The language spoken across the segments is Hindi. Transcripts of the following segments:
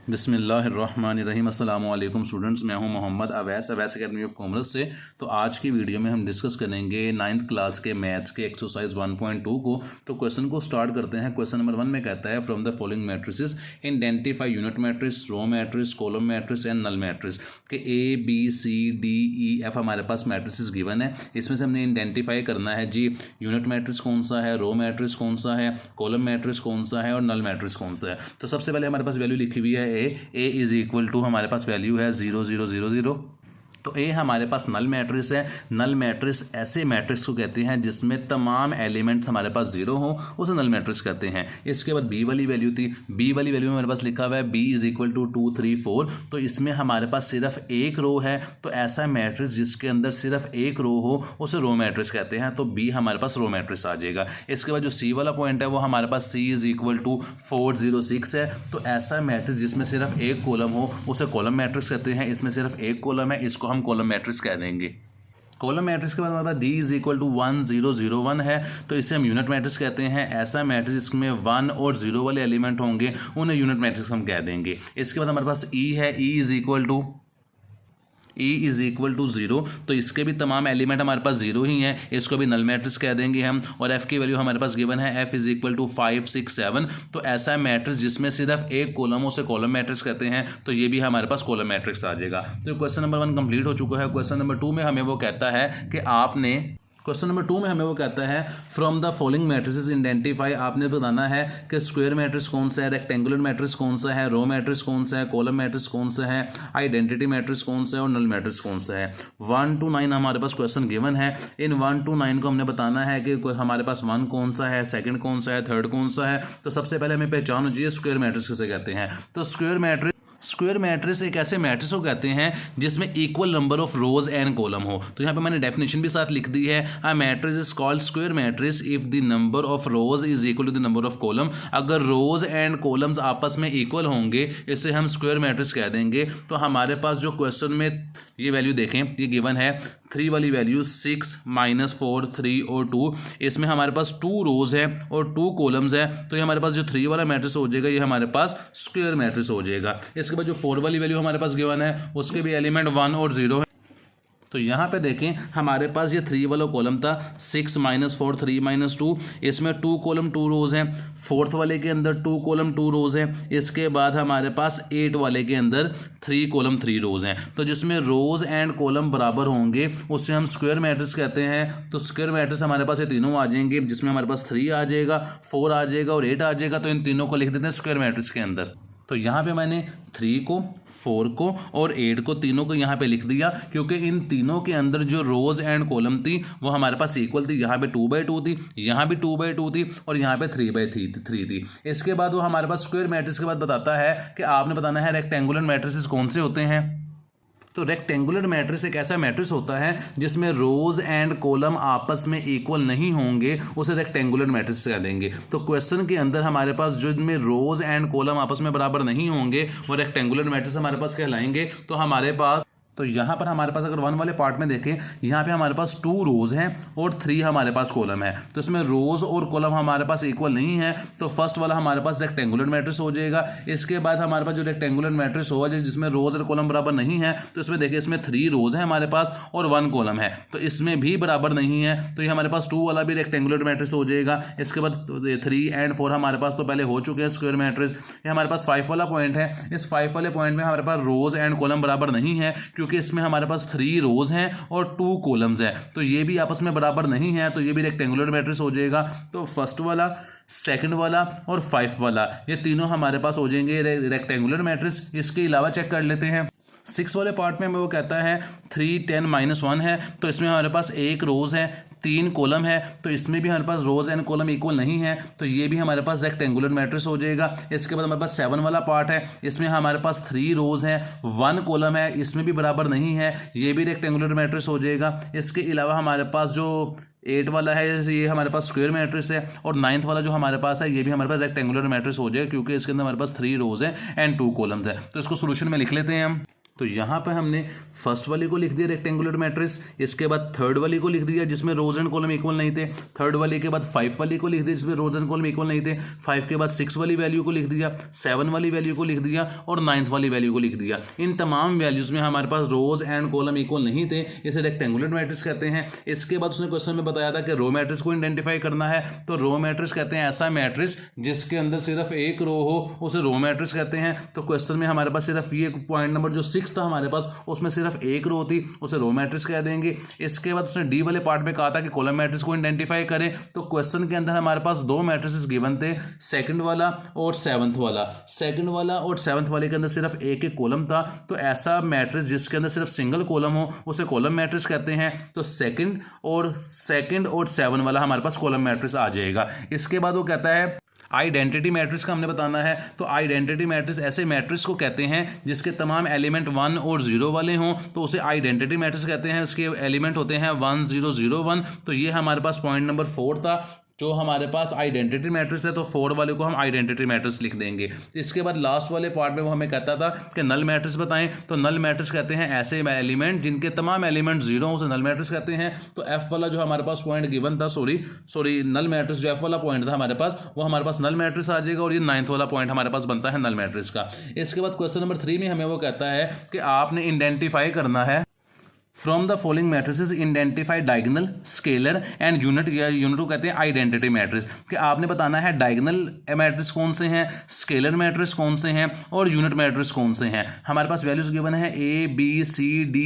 बिस्मिल्लाहिर्रहमानिर्रहीम। अस्सलाम वालेकुम स्टूडेंट्स, मैं हूं Mohammad Awais academy of commerce से। तो आज की वीडियो में हम डिस्कस करेंगे 9th क्लास के मैथ्स के एक्सरसाइज 1.2 को। तो क्वेश्चन को स्टार्ट करते हैं। क्वेश्चन नंबर 1 में कहता है from the following matrices identify unit matrix, row matrix, column matrix and null matrix के ABCDEF हमारे पास मैट्रिसेस गिवन है। इसमें से हमने आइडेंटिफाई करना है जी यूनिट मैट्रिक्स कौन सा है, रो मैट्रिक्स कौन सा है, कॉलम मैट्रिक्स कौन सा है और नल मैट्रिक्स कौन सा है। तो सबसे पहले हमारे पास वैल्यू लिखी हुई है ए इज इक्वल टू हमारे पास वैल्यू है 0 0 0 0। तो ए हमारे पास नल मैट्रिक्स है। नल मैट्रिक्स ऐसे मैट्रिक्स को कहते हैं जिसमें तमाम एलिमेंट्स हमारे पास जीरो हो, उसे नल मैट्रिक्स कहते हैं। इसके बाद बी वाली वैल्यू थी, बी वाली वैल्यू में हमारे पास लिखा हुआ है बी इज इक्वल टू 2 3 4। तो इसमें हमारे पास सिर्फ एक रो है, तो ऐसा मैट्रिक्स जिसके अंदर सिर्फ एक रो हो उसे रो मैट्रिक्स कहते हैं। तो बी हमारे पास रो मैट्रिक्स आ जाएगा। इसके बाद जो सी वाला पॉइंट है वो हमारे पास सी इज इक्वल टू 4 0 6 है। तो ऐसा मैट्रिक्स जिसमें सिर्फ एक कॉलम हो उसे कॉलम मैट्रिक्स कहते हैं। इसमें सिर्फ एक कॉलम है, इसको हम कॉलम मैट्रिक्स कह देंगे। कॉलम मैट्रिक्स के बाद हमारे पास डी इज इक्वल टू 1 0 0 1 है। तो इसे हम यूनिट मैट्रिक्स कहते हैं। ऐसा मैट्रिक्स जिसमें 1 और 0 वाले एलिमेंट होंगे उन्हें यूनिट मैट्रिक्स हम कह देंगे। इसके बाद हमारे पास ई है, ई इज इक्वल टू 0। तो इसके भी तमाम एलिमेंट हमारे पास जीरो ही हैं, इसको भी नल मैट्रिक्स कह देंगे हम। और एफ की वैल्यू हमारे पास गिवन है एफ इज इक्वल टू 5 6 7। तो ऐसा मैट्रिक्स जिसमें सिर्फ एक कॉलम उसे कॉलम मैट्रिक्स कहते हैं। तो ये भी हमारे पास कॉलम मैट्रिक्स आ जाएगा। तो क्वेश्चन नंबर 1 कंप्लीट हो चुका है। क्वेश्चन नंबर 2 में हमें वो कहता है कि from the following matrices identify, आपने बताना है कि स्क्वायर मैट्रिक्स कौन सा है, रेक्टेंगुलर मैट्रिक्स कौन सा है, रो मैट्रिक्स कौन सा है, कॉलम मैट्रिक्स कौन सा है, आइडेंटिटी मैट्रिक्स कौन सा है और नल मैट्रिक्स कौन सा है। 1 to 9 हमारे पास क्वेश्चन गिवन है। इन 1 to 9 को हमने बताना है कि हमारे पास 1 कौन सा है, सेकंड कौन सा है, थर्ड कौन सा है। तो सबसे पहले हमें पहचान हो चाहिए स्क्वायर मैट्रिक्स किसे कहते हैं। तो स्क्वायर मैट्रिक्स एक ऐसे मैट्रिक्स को कहते हैं जिसमें equal number of rose and column हो। तो यहाँ पे मैंने डेफिनेशन भी साथ लिख दी है। A matrix is called square matrix if the number of rows is equal to the number of column. अगर रोज एंड कॉलम्स आपस में इक्वल होंगे इसे हम स्क्वायर मैट्रिक्स कह देंगे। तो हमारे पास जो क्वेश्चन में ये वैल्यू देखें, ये गिवन है 3 वाली वैल्यू 6 -4 3 और 2। इसमें हमारे पास 2 रोज है और 2 कॉलम्स है। तो ये हमारे पास जो 3 वाला मैट्रिक्स हो जाएगा ये हमारे पास स्क्वायर मैट्रिक्स हो जाएगा। इसके बाद जो 4 वाली वैल्यू हमारे पास गिवन है उसके भी एलिमेंट 1 और 0 है। तो यहाँ पे देखें हमारे पास ये 3 वाला कॉलम था 6 -4 3 -2। इसमें 2 कॉलम 2 रोज हैं। 4th वाले के अंदर 2 कॉलम 2 रोज हैं। इसके बाद हमारे पास 8 वाले के अंदर 3 कॉलम 3 रोज हैं। तो जिसमें रोज एंड कॉलम बराबर होंगे उससे हम स्क्वायर मैट्रिक्स कहते हैं। तो स्क्वायर मैट्रिक्स हमारे पास ये तीनों आ जाएंगे, जिसमें हमारे पास 3 आ जाएगा, 4 आ जाएगा और 8 आ जाएगा। तो इन तीनों को लिख देते हैं स्क्वायर मैट्रिक्स के अंदर। तो यहाँ पे मैंने 3 को, 4 को और 8 को, तीनों को यहाँ पे लिख दिया क्योंकि इन तीनों के अंदर जो रोज एंड कॉलम थी वो हमारे पास इक्वल थी। यहाँ पे 2/2 थी, यहाँ भी 2/2 थी और यहाँ पे 3/3 थी। इसके बाद वो हमारे पास स्क्वायर मैट्रिक्स के बाद बताता है कि आपने बताना है रेक्टेंगुलर मैट्रिक्स कौन से होते हैं। तो रेक्टेंगुलर मैट्रिक्स एक ऐसा मैट्रिक्स होता है जिसमें रोज एंड कॉलम आपस में इक्वल नहीं होंगे, उसे रेक्टेंगुलर मैट्रिक्स कह देंगे। तो क्वेश्चन के अंदर हमारे पास जिनमें रोज एंड कॉलम आपस में बराबर नहीं होंगे वो रेक्टेंगुलर मैट्रिक्स हमारे पास कहलाएंगे। तो यहाँ पर हमारे पास अगर 1 वाले पार्ट में देखें, यहाँ पे हमारे पास 2 रोज हैं और 3 हमारे पास कॉलम है। तो इसमें रोज और कॉलम हमारे पास इक्वल नहीं है। तो फर्स्ट वाला हमारे पास रेक्टेंगुलर मैट्रिक्स हो जाएगा। इसके बाद हमारे पास जो रेक्टेंगुलर मैट्रिक्स होगा जिसमें रोज और कॉलम बराबर नहीं है, तो इसमें देखिए इसमें 3 रोज है हमारे पास और 1 कॉलम है। तो इसमें भी बराबर नहीं है। तो ये हमारे पास 2 वाला भी रेक्टेंगुलर मैट्रिक्स हो जाएगा। इसके बाद 3 और 4 हमारे पास तो पहले हो चुके हैं स्क्वायर मैट्रिक्स। ये हमारे पास 5 वाला पॉइंट है। इस 5 वाले पॉइंट में हमारे पास रोज एंड कॉलम बराबर नहीं है क्योंकि इसमें हमारे पास 3 रोज हैं और 2 कॉलम्स हैं। तो ये भी आपस में बराबर नहीं है, तो ये भी रेक्टेंगुलर मैट्रिक्स हो जाएगा। तो फर्स्ट वाला, सेकंड वाला और 5 वाला ये तीनों हमारे पास हो जाएंगे रेक्टेंगुलर मैट्रिक्स। इसके अलावा चेक कर लेते हैं 6 वाले पार्ट में वो कहता है 3 10 -1 है। तो इसमें हमारे पास 1 रोज है, 3 कॉलम है। तो इसमें भी हमारे पास रोज एंड कॉलम इक्वल नहीं है। तो ये भी हमारे पास रेक्टेंगुलर मैट्रिक्स हो जाएगा। इसके बाद हमारे पास 7 वाला पार्ट है। इसमें हमारे पास 3 रोज हैं, 1 कॉलम है, इसमें भी बराबर नहीं है। ये भी रेक्टेंगुलर मैट्रिक्स हो जाएगा। इसके अलावा हमारे पास जो 8 वाला है ये हमारे पास स्क्वायर मैट्रिक्स है और 9th वाला जो हमारे पास है ये भी हमारे पास रेक्टेंगुलर मैट्रिक्स हो जाएगा क्योंकि इसके अंदर हमारे पास 3 रोज हैं एंड 2 कॉलम्स है। तो इसको सोल्यूशन में लिख लेते हैं हम। तो यहाँ पे हमने फर्स्ट वाली को लिख दिया रेक्टेंगुलर मैट्रिक्स, इसके बाद थर्ड वाली को लिख दिया जिसमें रोज एंड कॉलम इक्वल नहीं थे, थर्ड वाली के बाद 5 वाली को लिख दिया जिसमें रोज एंड कॉलम इक्वल नहीं थे, 5 के बाद 6 वाली वैल्यू को लिख दिया, 7 वाली वैल्यू को लिख दिया और 9th वाली वैल्यू को लिख दिया। इन तमाम वैल्यूज में हमारे पास रोज एंड कॉलम इक्वल नहीं थे, इसे रेक्टेंगुलर मैट्रिक्स कहते हैं। इसके बाद उसने क्वेश्चन में बताया था कि रो मैट्रिक्स को आइडेंटिफाई करना है, तो रो मैट्रिक्स कहते हैं ऐसा मैट्रिक्स जिसके अंदर सिर्फ एक रो हो, उसे रो मैट्रिक्स कहते हैं। तो क्वेश्चन में हमारे पास सिर्फ ये पॉइंट नंबर जो 6 था हमारे पास, उसमें सिर्फ एक रो थी, उसे रो मैट्रिक्स कह देंगे। इसके बाद उसने डी वाले पार्ट में कहा था कि कॉलम मैट्रिक्स को आइडेंटिफाई करें, तो क्वेश्चन के अंदर हमारे पास दो मैट्रिक्स गिवन थे, सेकंड वाला और 7th वाला। सेकंड वाला और 7th वाले के अंदर सिर्फ एक एक कॉलम था, तो ऐसा मैट्रिक्स जिसके अंदर सिर्फ सिंगल कॉलम हो उसे कॉलम मैट्रिक्स कहते हैं। तो सेकंड और 7 वाला हमारे पास कॉलम मैट्रिक्स आ जाएगा। इसके बाद वो कहता है आइडेंटिटी मैट्रिक्स का हमने बताना है, तो आइडेंटिटी मैट्रिक्स ऐसे मैट्रिक्स को कहते हैं जिसके तमाम एलिमेंट 1 और 0 वाले हों, तो उसे आइडेंटिटी मैट्रिक्स कहते हैं। उसके एलिमेंट होते हैं 1 0 0 1। तो ये हमारे पास पॉइंट नंबर 4 था जो हमारे पास आइडेंटिटी मैट्रिक्स है, तो 4 वाले को हम आइडेंटिटी मैट्रिक्स लिख देंगे। इसके बाद लास्ट वाले पार्ट में वो हमें कहता था कि नल मैट्रिक्स बताएं, तो नल मैट्रिक्स कहते हैं ऐसे एलिमेंट जिनके तमाम एलिमेंट 0 हो, उसे नल मैट्रिक्स कहते हैं। तो एफ वाला जो हमारे पास पॉइंट गिवन था, सॉरी नल मैट्रिक्स जो एफ वाला पॉइंट था हमारे पास, वो हमारे पास नल मैट्रिक्स आ जाएगा और ये 9th वाला पॉइंट हमारे पास बनता है नल मैट्रिक्स का। इसके बाद क्वेश्चन नंबर 3 में हमें वो कहता है कि आपने आइडेंटिफाई करना है from the following matrices identify diagonal, scalar and unit. Unit को कहते हैं आइडेंटिटी मैट्रिक्स, कि आपने बताना है डायगोनल मैट्रिक्स कौन से हैं, स्केलर मैट्रिक्स कौन से हैं और यूनिट मैट्रिक्स कौन से हैं। हमारे पास वैल्यूज गिवन है A B C D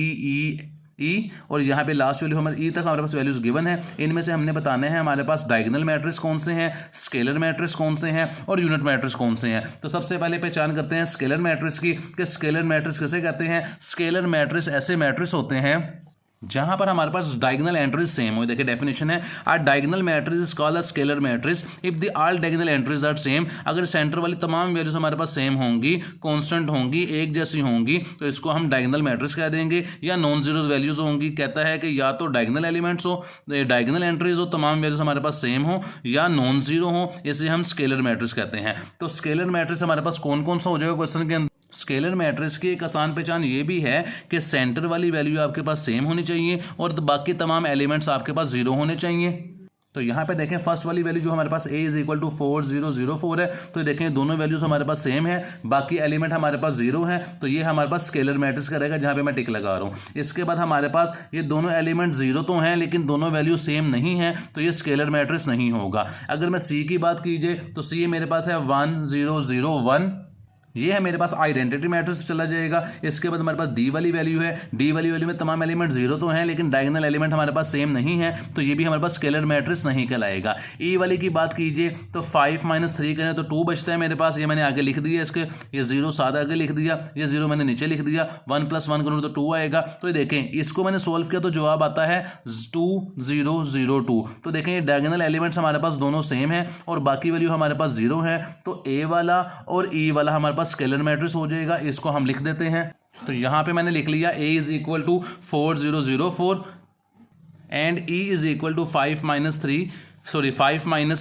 E और यहाँ पे लास्ट वैल्यू हमारे E तक हमारे पास वैल्यूज गिवन है। इनमें से हमने बताने हैं हमारे पास डायगोनल मैट्रिक्स कौन से हैं, स्केलर मैट्रिक्स कौन से हैं और यूनिट मैट्रिक्स कौन से हैं। तो सबसे पहले पहचान करते हैं स्केलर मैट्रिक्स की, कि स्केलर मैट्रिक्स किसे कहते हैं। स्केलर मैट्रिक्स ऐसे मैट्रिक्स होते हैं जहां पर हमारे पास डायगोनल एंट्रीज सेम हो। देखिए डेफिनेशन है, a diagonal matrix is called a scalar matrix if the all diagonal entries are same. अगर सेंटर वाली तमाम वैल्यूज हमारे पास सेम होंगी, कांस्टेंट होंगी, एक जैसी होंगी, तो इसको हम डायगोनल मैट्रिक्स कह देंगे। या नॉन जीरो वैल्यूज होंगी, कहता है कि या तो डायगोनल एलिमेंट्स हो, डायगोनल एंट्रीज हो, तमाम वैल्यूज हमारे पास सेम हो, या नॉन जीरो हो, इसे हम स्केलर मैट्रिक्स कहते हैं। तो स्केलर मैट्रिक्स हमारे पास कौन कौन सा हो जाएगा क्वेश्चन के अंदर। स्केलर मैट्रिक्स की एक आसान पहचान ये भी है कि सेंटर वाली वैल्यू आपके पास सेम होनी चाहिए और बाकी तमाम एलिमेंट्स आपके पास 0 होने चाहिए। तो यहाँ पे देखें फर्स्ट वाली वैल्यू जो हमारे पास A = 4004 है, तो देखें दोनों वैल्यूज हमारे पास सेम है, बाकी एलिमेंट हमारे पास 0 है, तो ये हमारे पास स्केलर मैट्रिक्स का रहेगा जहाँ पे मैं टिक लगा रहा हूँ। इसके बाद हमारे पास ये दोनों एलिमेंट 0 तो हैं लेकिन दोनों वैल्यू सेम नहीं है, तो ये स्केलर मैट्रिक्स नहीं होगा। अगर मैं C की बात कीजिए तो C मेरे पास है 1 0 0 1, ये है मेरे पास आइडेंटिटी मैट्रिक्स चला जाएगा। इसके बाद हमारे पास डी वाली वैल्यू है, डी वाली वैल्यू में तमाम एलिमेंट 0 तो हैं लेकिन डायगोनल एलिमेंट हमारे पास सेम नहीं है, तो ये भी हमारे पास स्केलर मैट्रिक्स नहीं कहलाएगा। ई वाली की बात कीजिए तो 5 - 3 करें तो 2 बचता है मेरे पास, ये मैंने आगे लिख दिया, इसके ये 0 सादा आगे लिख दिया, ये 0 मैंने नीचे लिख दिया, 1 + 1 करूँ तो 2 आएगा। तो ये देखें इसको मैंने सोल्व किया तो जवाब आता है 2 0 0 2। तो देखें ये डायगोनल एलिमेंट्स हमारे पास दोनों सेम है और बाकी वैल्यू हमारे पास 0 है, तो ए वाला और ई वाला हमारे पास स्केलर मैट्रिक्स हो जाएगा। इसको हम लिख देते हैं, तो यहां पे मैंने लिख लिया A = 4004 एंड E = 5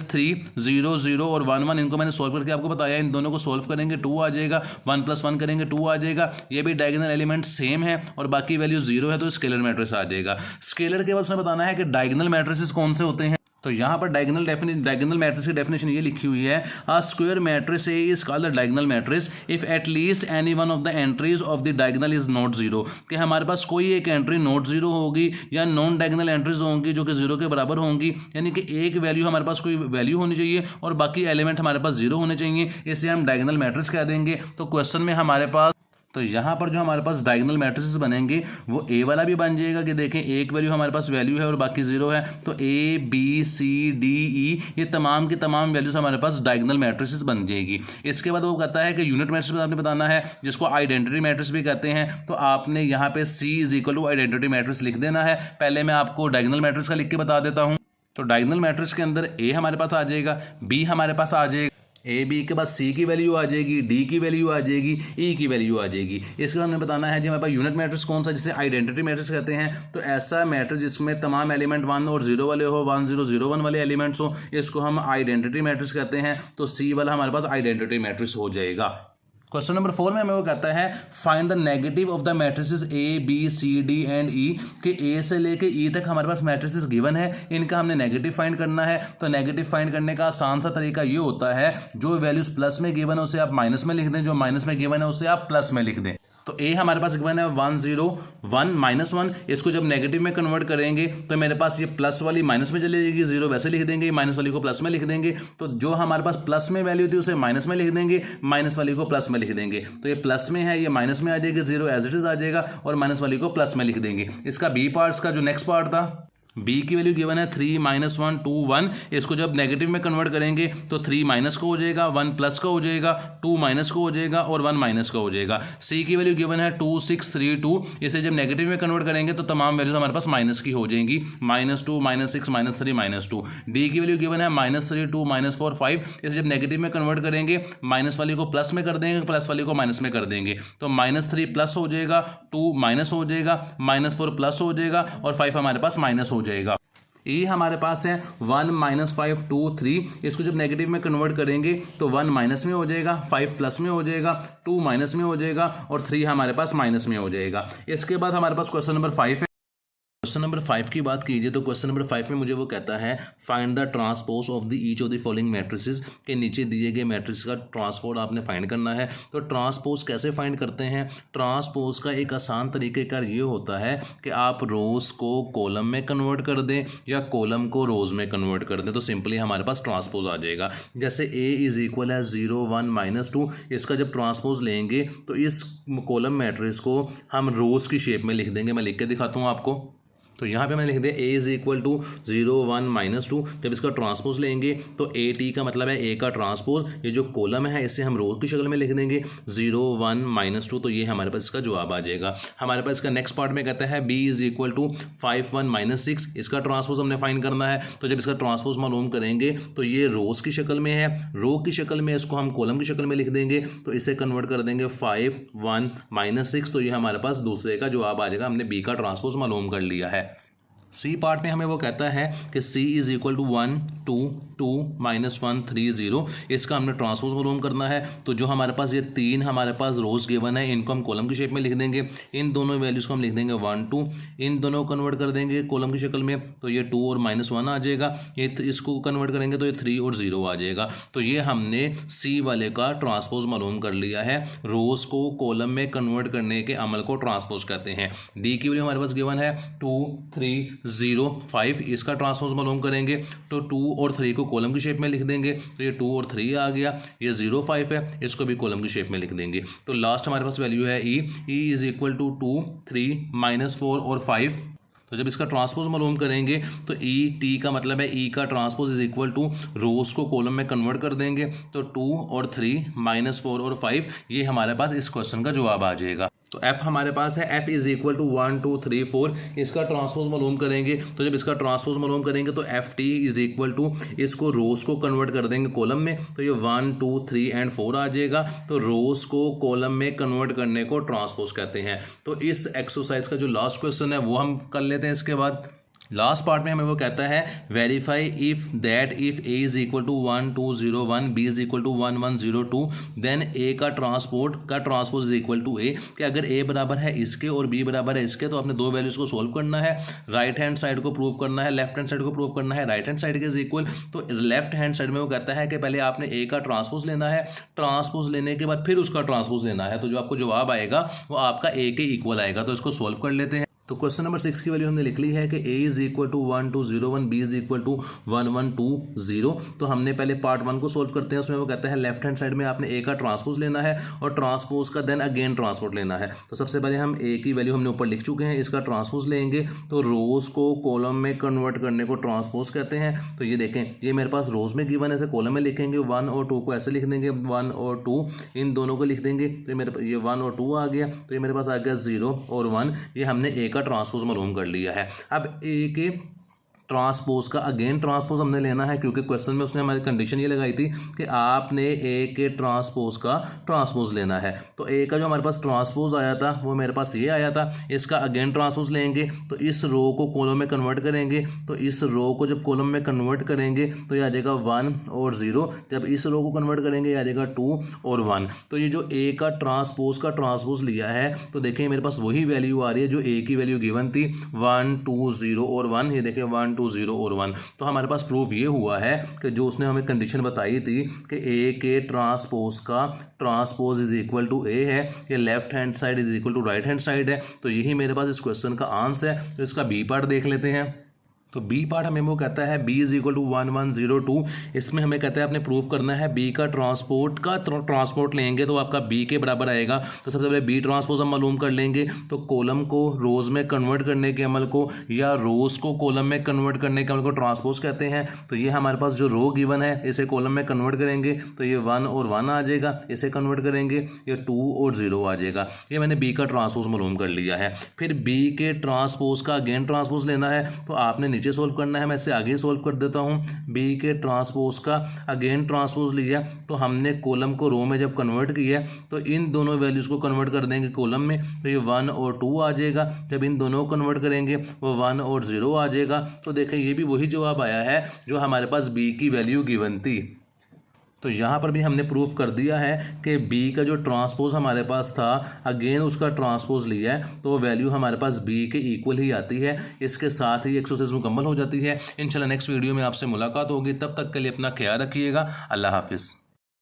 - 3 0 0 और 1 1। इनको मैंने सोल्व करके आपको बताया, इन दोनों को सोल्व करेंगे 2 आ जाएगा, 1 + 1 करेंगे 2 आ जाएगा। ये भी डायगोनल एलिमेंट सेम है और बाकी वैल्यू 0 है, तो स्केलर मैट्रिक्स आ जाएगा। स्केलर के बाद उसने बताना है कि डायगोनल मैट्रिसेस कौन से होते हैं। तो यहाँ पर डायगोनल मैट्रिक्स की डेफिनेशन ये लिखी हुई है, a square matrix A is called the diagonal matrix if at least any one of the entries of the diagonal is not 0। कि हमारे पास कोई एक एंट्री नॉट 0 होगी या नॉन डायगोनल एंट्रीज होंगी जो कि 0 के बराबर होंगी, यानी कि एक वैल्यू हमारे पास कोई वैल्यू होनी चाहिए और बाकी एलिमेंट हमारे पास 0 होने चाहिए, इसे हम डायगोनल मैट्रिक्स कह देंगे। तो क्वेश्चन में हमारे पास, तो यहाँ पर जो हमारे पास डायगोनल मैट्रिसेस बनेंगे वो ए वाला भी बन जाएगा कि देखें एक वैल्यू हमारे पास वैल्यू है और बाकी 0 है, तो A B C D E ये तमाम की तमाम वैल्यूज हमारे पास डायगोनल मैट्रिसेस बन जाएगी। इसके बाद वो कहता है कि यूनिट मैट्रिक्स आपने बताना है जिसको आइडेंटिटी मैट्रिक्स भी कहते हैं, तो आपने यहाँ पे C = आइडेंटिटी मैट्रिक्स लिख देना है। पहले मैं आपको डायगोनल मैट्रिक्स का लिख के बता देता हूँ। तो डायगोनल मैट्रिक्स के अंदर A हमारे पास आ जाएगा, B हमारे पास आ जाएगा, A B के बाद C की वैल्यू आ जाएगी, D की वैल्यू आ जाएगी, E की वैल्यू आ जाएगी। इसके बाद हमें बताना है कि हमारे पास यूनिट मैट्रिक्स कौन सा, जिसे आइडेंटिटी मैट्रिक्स कहते हैं। तो ऐसा मैट्रिक्स जिसमें तमाम एलिमेंट 1 और 0 वाले हो, 1 0 0 1 वाले एलिमेंट्स हो, इसको हम आइडेंटिटी मैट्रिक्स कहते हैं। तो C वाला हमारे पास आइडेंटिटी मैट्रिक्स हो जाएगा। क्वेश्चन नंबर 4 में हमें वो कहता है find the negative of the matrices A B C D and E, कि ए से लेके ई तक हमारे पास मैट्रिसेस गिवन है, इनका हमने नेगेटिव फाइंड करना है। तो नेगेटिव फाइंड करने का आसान सा तरीका ये होता है, जो वैल्यूज प्लस में गिवन है उसे आप माइनस में लिख दें, जो माइनस में गिवन है उसे आप प्लस में लिख दें। तो ए हमारे पास गिवन है 1 0 1 -1, इसको जब नेगेटिव में कन्वर्ट करेंगे तो मेरे पास ये प्लस वाली माइनस में चली जाएगी, जीरो वैसे लिख देंगे, माइनस वाली को प्लस में लिख देंगे। तो जो हमारे पास प्लस में वैल्यू थी उसे माइनस में लिख देंगे, माइनस वाली को प्लस में लिख देंगे। तो ये प्लस में है, ये माइनस में आ जाएगी, जीरो एज इट इज आ जाएगा, और माइनस वाली को प्लस में लिख देंगे। इसका बी पार्ट्स का जो नेक्स्ट पार्ट था, बी की वैल्यू गिवन है 3 -1 2 1, इसको जब नेगेटिव में कन्वर्ट करेंगे तो 3 माइनस का हो जाएगा, 1 प्लस का हो जाएगा, 2 माइनस का हो जाएगा और 1 माइनस का हो जाएगा। सी की वैल्यू गिवन है 2 6 3 2, इसे जब नेगेटिव में कन्वर्ट करेंगे तो तमाम वैल्यूज हमारे पास माइनस की हो जाएंगी, -2 -6 -3 -2। डी की वैल्यू गिवन है -3 2 -4 5, इसे जब नेगेटिव में कन्वर्ट करेंगे माइनस वाली को प्लस में कर देंगे, प्लस वाली को माइनस में कर देंगे, तो -3 प्लस हो जाएगा, 2 माइनस हो जाएगा, -4 प्लस हो जाएगा और 5 हमारे पास माइनस हो जाएगा। ये हमारे पास है 1 -5 2 3, इसको जब नेगेटिव में कन्वर्ट करेंगे तो 1 माइनस में हो जाएगा, 5 प्लस में हो जाएगा, 2 माइनस में हो जाएगा और 3 हमारे पास माइनस में हो जाएगा। इसके बाद हमारे पास क्वेश्चन नंबर 5 है। क्वेश्चन नंबर 5 की बात कीजिए तो क्वेश्चन नंबर 5 में मुझे वो कहता है find the transpose of the each of the following matrices, के नीचे दिए गए मैट्रिक्स का ट्रांसपोज आपने फाइंड करना है। तो ट्रांसपोज कैसे फाइंड करते हैं? ट्रांसपोज का एक आसान तरीक़ेकार ये होता है कि आप रोज को कॉलम में कन्वर्ट कर दें या कॉलम को रोज में कन्वर्ट कर दें, तो सिंपली हमारे पास ट्रांसपोज आ जाएगा। जैसे A इज इक्वल है 0 1 -2, इसका जब ट्रांसपोज लेंगे तो इस कॉलम मैट्रिक्स को हम रोज की शेप में लिख देंगे। मैं लिख के दिखाता हूँ आपको। तो यहाँ पे मैंने लिख दिया A इज इक्वल टू 0 1 -2, जब इसका ट्रांसपोज लेंगे तो ए टी का मतलब है A का ट्रांसपोज, ये जो कॉलम है इसे हम रोज की शक्ल में लिख देंगे 0 1 -2, तो ये हमारे पास इसका जवाब आ जाएगा। हमारे पास इसका नेक्स्ट पार्ट में कहता है B इज इक्वल टू 5 1 -6, इसका ट्रांसपोज हमने फाइंड करना है। तो जब इसका ट्रांसपोज मालूम करेंगे तो ये रोज की शक्ल में है, रो की शक्ल में, इसको हम कॉलम की शक्ल में लिख देंगे, तो इसे कन्वर्ट कर देंगे 5 1 -6, तो ये हमारे पास दूसरे का जवाब आ जाएगा। हमने B का ट्रांसपोज मालूम कर लिया है। सी पार्ट में हमें वो कहता है कि C इज इक्वल टू 1 2 2 -1 3 0, इसका हमने ट्रांसपोज मालूम करना है। तो जो हमारे पास ये 3 हमारे पास रोज गिवन है, इनको हम कॉलम की शेप में लिख देंगे, इन दोनों वैल्यूज़ को हम लिख देंगे 1 2, इन दोनों को कन्वर्ट कर देंगे कॉलम की शक्ल में, तो ये 2 और -1 आ जाएगा, ये इसको कन्वर्ट करेंगे तो ये 3 और 0 आ जाएगा। तो ये हमने C वाले का ट्रांसपोज मालूम कर लिया है। रोज को कॉलम में कन्वर्ट करने के अमल को ट्रांसपोज कहते हैं। डी की वैल्यू हमारे पास गिवन है 2 3 0 5, इसका ट्रांसपोज मालूम करेंगे तो 2 और 3 को कॉलम की शेप में लिख देंगे, तो ये 2 और 3 आ गया, ये 0 5 है, इसको भी कॉलम की शेप में लिख देंगे। तो लास्ट हमारे पास वैल्यू है E इज इक्वल टू 2 3 -4 और 5। तो जब इसका ट्रांसपोज मालूम करेंगे तो ई टी का मतलब है ई का transpose is equal two rows को कॉलम में कन्वर्ट कर देंगे, तो 2 और 3 -4 और 5, ये हमारे पास इस क्वेश्चन का जवाब आ जाएगा। तो F हमारे पास है F इज इक्वल टू 1 2 3 4, इसका ट्रांसपोज मालूम करेंगे। तो जब इसका ट्रांसपोज मालूम करेंगे तो F T is equal to, इसको रोज को कन्वर्ट कर देंगे कॉलम में, तो ये 1 2 3 एंड 4 आ जाएगा। तो रोज को कॉलम में कन्वर्ट करने को ट्रांसपोज कहते हैं। तो इस एक्सरसाइज का जो लास्ट क्वेश्चन है वो हम कर लेते हैं। इसके बाद लास्ट पार्ट में हमें वो कहता है verify if that if A is equal to 1 2 0 1, B is equal to 1 1 0 2, then A का transpose is equal to A, कि अगर A बराबर है इसके और B बराबर है इसके, तो आपने दो वैल्यूज को सोल्व करना है। राइट हैंड साइड को प्रूव करना है, लेफ्ट हैंड साइड को प्रूव करना है। राइट हैंड साइड के इज इक्वल, तो लेफ्ट हैंड साइड में वो कहता है कि पहले आपने A का ट्रांसपोज लेना है, ट्रांसपोज लेने के बाद फिर उसका ट्रांसपोज लेना है, तो जो आपको जवाब आएगा वो आपका A के इक्वल आएगा। तो इसको सोल्व कर लेते हैं। तो क्वेश्चन नंबर 6 की वैल्यू हमने लिख ली है कि A is equal to 1 2 0 1, B is equal to 1 1 2 0। तो हमने पहले पार्ट 1 को सोल्व करते हैं। उसमें वो कहता है लेफ्ट हैंड साइड में आपने A का ट्रांसपोज लेना है और ट्रांसपोज का देन अगेन ट्रांसपोज लेना है। तो सबसे पहले हम A की वैल्यू हमने ऊपर लिख चुके हैं, इसका ट्रांसपोज लेंगे तो रोज को कॉलम में कन्वर्ट करने को ट्रांसपोज कहते हैं। तो ये देखें, ये मेरे पास रोज में गिवन है, ऐसे कॉलम में लिखेंगे, 1 और 2 को ऐसे लिख देंगे, 1 और 2 इन दोनों को लिख देंगे, तो मेरे पास ये 1 और 2 आ गया, तो ये मेरे पास आ गया 0 और 1, ये हमने A का ट्रांसपोज मालूम कर लिया है। अब A के ट्रांसपोज का अगेन ट्रांसपोज हमने लेना है, क्योंकि क्वेश्चन में उसने हमारी कंडीशन ये लगाई थी कि आपने ए के ट्रांसपोज का ट्रांसपोज लेना है। तो ए का जो हमारे पास ट्रांसपोज आया था वो मेरे पास ये आया था, इसका अगेन ट्रांसपोज लेंगे तो इस रो को कॉलम में कन्वर्ट करेंगे, तो इस रो को जब कॉलम में कन्वर्ट करेंगे तो ये आ जाएगा 1 और 0, जब इस रो को कन्वर्ट करेंगे ये आ जाएगा 2 और 1। तो ये जो ए का ट्रांसपोज लिया है तो देखिए मेरे पास वही वैल्यू आ रही है जो ए की वैल्यू गिवन थी 1 2 0 और 1, ये देखिए 1 2 0 और 1। तो हमारे पास प्रूफ ये हुआ है कि जो उसने हमें कंडीशन बताई थी कि ए के ट्रांसपोज का transpose is equal to A है, ये left hand side is equal to right hand side है। तो यही मेरे पास इस क्वेश्चन का आंसर है। तो इसका बी पार्ट देख लेते हैं। तो बी पार्ट हमें वो कहता है b इज इक्वल टू 1 1 0 2। इसमें हमें कहता है आपने प्रूफ करना है b का ट्रांसपोर्ट लेंगे तो आपका b के बराबर आएगा। तो सबसे पहले b ट्रांसपोज हम मालूम कर लेंगे, तो कॉलम को रोज में कन्वर्ट करने के अमल को या रोज को कॉलम में कन्वर्ट करने के अमल को ट्रांसपोज कहते हैं। तो ये हमारे पास जो रो गिवन है इसे कॉलम में कन्वर्ट करेंगे तो ये 1 और 1 आ जाएगा, इसे कन्वर्ट करेंगे ये 2 और 0 आ जाएगा। ये मैंने b का ट्रांसपोज मालूम कर लिया है। फिर b के ट्रांसपोज का अगेन ट्रांसपोज लेना है, तो आपने नीचे सोल्व करना है, मैं इससे आगे सोल्व कर देता हूँ। बी के ट्रांसपोज का अगेन ट्रांसपोज लिया तो हमने कॉलम को रो में जब कन्वर्ट किया तो इन दोनों वैल्यूज़ को कन्वर्ट कर देंगे कॉलम में, तो ये 1 और 2 आ जाएगा। जब इन दोनों को कन्वर्ट करेंगे वो 1 और 0 आ जाएगा। तो देखें ये भी वही जवाब आया है जो हमारे पास बी की वैल्यू गिवन थी। तो यहाँ पर भी हमने प्रूफ कर दिया है कि b का जो ट्रांसपोज हमारे पास था अगेन उसका ट्रांसपोज लिया है तो वो वैल्यू हमारे पास b के इक्वल ही आती है। इसके साथ ही एक्सरसाइज मुकम्मल हो जाती है। इंशाल्लाह नेक्स्ट वीडियो में आपसे मुलाकात होगी, तब तक के लिए अपना ख्याल रखिएगा। अल्लाह हाफिज़।